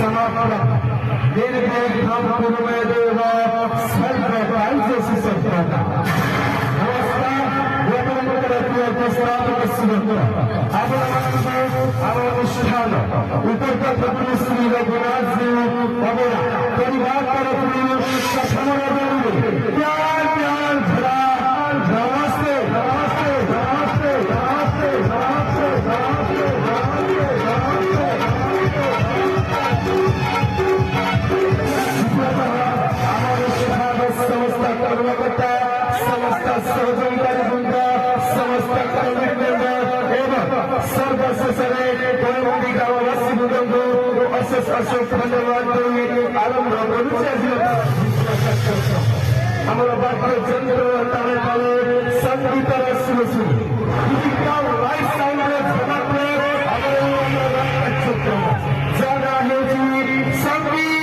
समाप्त निर्विघ्नं कुरु मे देव सर्वकार्येषु सर्वदा अनुष्ठान उपरका श्री रघुनाथ जी परिवार तरफ प्यार प्यार भरा नमस्ते नमस्ते नमस्ते नमस्ते नमस्ते नमस्ते समस्त कर्मकर्ता समस्त सहयोगी वृंद समस्त कर्मवृंद सर्वसरे गौरवंती गाववासी वृंद अशेष अशेष धन्यवाद आरंभ हमारा बाकी चंद्र तारे ताले संगीत सुन लाइफ साउंड जाना है जी संगीत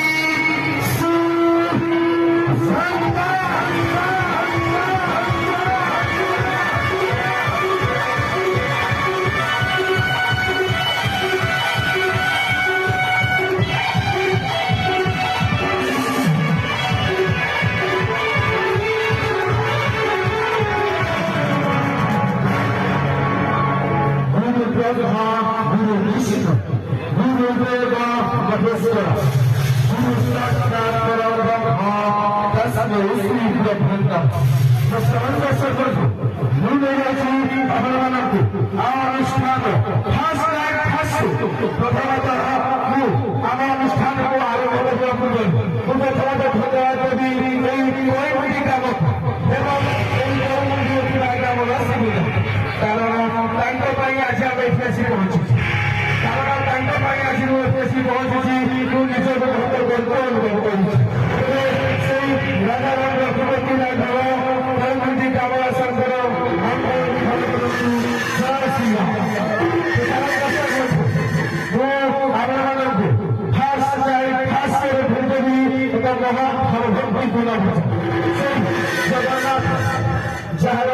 जार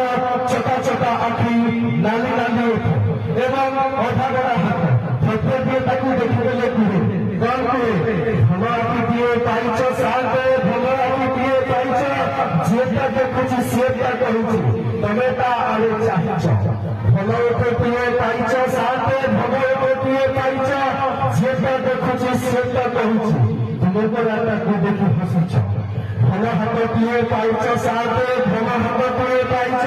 छोटा छोटा आखि नाली नाली एवं अधा गड़ा हाथ थपे दिए ताकू देखिले कुहे कौन कुहे हमारा की दिए पाइच साथे भमरा की दिए पाइच जेता देखुची सेता कहूची तमेता आले चाहिच भलो को दिए पाइच साथे भमो को दिए पाइच जेता देखुची सेता कहूची तुम को राता को देखि हसुछ भला हाथ दिए पाइच साथे भला हाथ दिए पाइच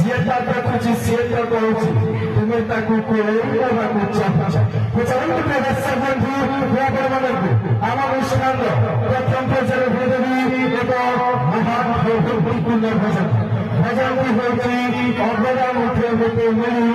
जेता देखुची सेता कहूची तुम्हें ताकू कोई करवाकू चाहिए बुझाई के रस्सा बंधु व्यापार मानकू आमा मुस्कान प्रथम पर्यायर भेदवी एक महान भक्तिपूर्ण भजन भजन की होती अवरा मुठे मुठे मिली